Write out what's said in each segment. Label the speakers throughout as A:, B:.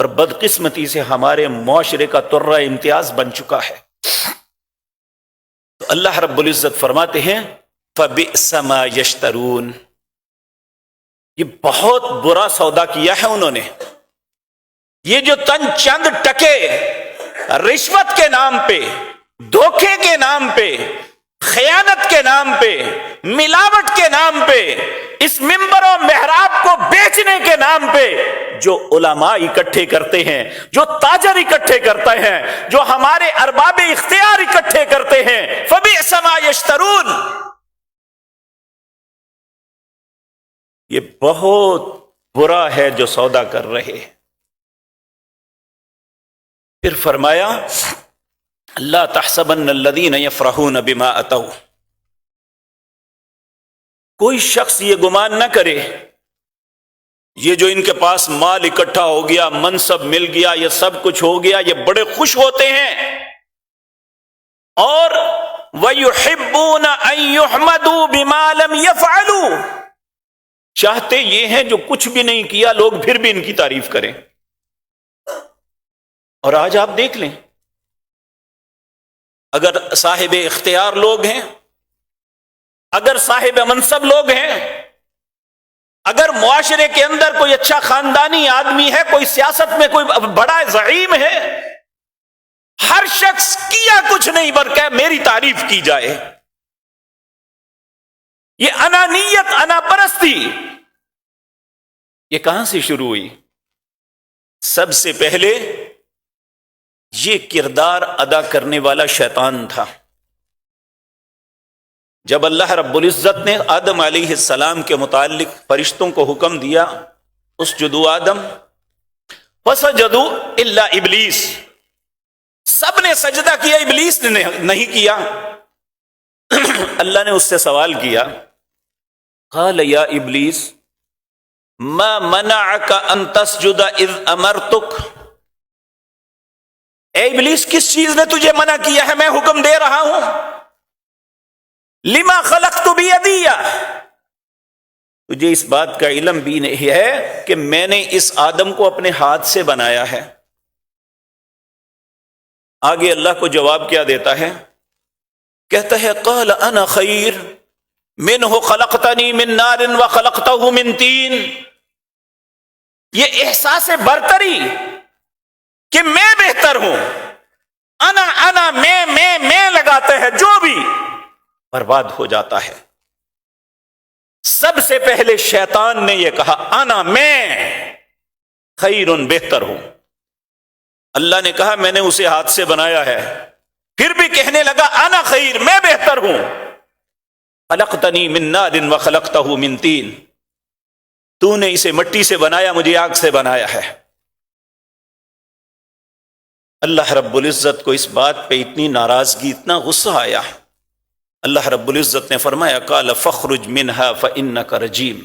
A: اور بدقسمتی سے ہمارے معاشرے کا ترہ امتیاز بن چکا ہے۔ تو اللہ رب العزت فرماتے ہیں فَبِئْسَ مَا يَشْتَرُونَ، یہ بہت برا سودا کیا ہے انہوں نے۔ یہ جو چند ٹکے رشوت کے نام پہ، دھوکے کے نام پہ، خیانت کے نام پہ، ملاوٹ کے نام پہ، اس منبر و محراب کو بیچنے کے نام پہ جو علماء اکٹھے کرتے ہیں، جو تاجر اکٹھے کرتے ہیں، جو ہمارے ارباب اختیار اکٹھے کرتے ہیں، فَبِئْسَ مَا يَشْتَرُونَ، یہ بہت برا ہے جو سودا کر رہے ہیں۔ پھر فرمایا لا تحسبن الذین یفرحون بما اتوا، کوئی شخص یہ گمان نہ کرے یہ جو ان کے پاس مال اکٹھا ہو گیا، منصب مل گیا، یہ سب کچھ ہو گیا، یہ بڑے خوش ہوتے ہیں، اور وَيُحِبُّونَ أَن يُحْمَدُوا بِمَا لَمْ يَفْعَلُوا، چاہتے یہ ہیں جو کچھ بھی نہیں کیا لوگ پھر بھی ان کی تعریف کریں۔ اور آج آپ دیکھ لیں، اگر صاحب اختیار لوگ ہیں، اگر صاحب منصب لوگ ہیں، اگر معاشرے کے اندر کوئی اچھا خاندانی آدمی ہے، کوئی سیاست میں کوئی بڑا زعیم ہے، ہر شخص کیا کچھ نہیں بلکہ میری تعریف کی جائے۔ یہ انانیت، انا پرستی، یہ کہاں سے شروع ہوئی؟ سب سے پہلے یہ کردار ادا کرنے والا شیطان تھا۔ جب اللہ رب العزت نے آدم علیہ السلام کے متعلق فرشتوں کو حکم دیا اسجدوا آدم فسجدوا الا ابلیس، سب نے سجدہ کیا، ابلیس نے نہیں کیا۔ اللہ نے اس سے سوال کیا، قال یا ابلیس ما منعک ان تسجد اذ امرتک، اے ابلیس کس چیز نے تجھے منع کیا ہے، میں حکم دے رہا ہوں۔ لما خلقت بیدی، تجھے اس بات کا علم بھی نہیں ہے کہ میں نے اس آدم کو اپنے ہاتھ سے بنایا ہے۔ آگے اللہ کو جواب کیا دیتا ہے؟ کہتا ہے قال انا خیر منہ خلقتنی من نار وخلقتہ من طین، یہ احساس برتری کہ میں بہتر ہوں، انا میں لگاتا ہے، جو بھی برباد ہو جاتا ہے۔ سب سے پہلے شیطان نے یہ کہا انا، میں خیر، بہتر ہوں۔ اللہ نے کہا میں نے اسے ہاتھ سے بنایا ہے، پھر بھی کہنے لگا انا خیر، میں بہتر ہوں۔ خلقتنی من نار وخلقتہ من طین، تو نے اسے مٹی سے بنایا، مجھے آگ سے بنایا ہے۔ اللہ رب العزت کو اس بات پہ اتنی ناراضگی، اتنا غصہ آیا، اللہ رب العزت نے فرمایا قال فاخرج منها فانک رجیم،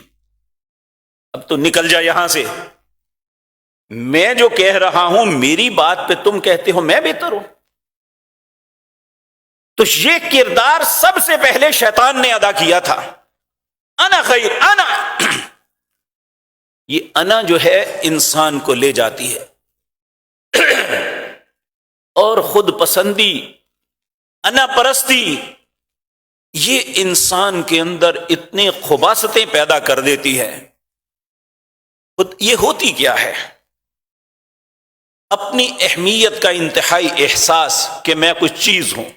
A: اب تو نکل جا یہاں سے، میں جو کہہ رہا ہوں میری بات پہ تم کہتے ہو میں بہتر ہوں۔ تو یہ کردار سب سے پہلے شیطان نے ادا کیا تھا، انا خیر، انا۔ یہ انا جو ہے انسان کو لے جاتی ہے، اور خود پسندی، انا پرستی، یہ انسان کے اندر اتنے خباثتیں پیدا کر دیتی ہے۔ یہ ہوتی کیا ہے؟ اپنی اہمیت کا انتہائی احساس کہ میں کچھ چیز ہوں،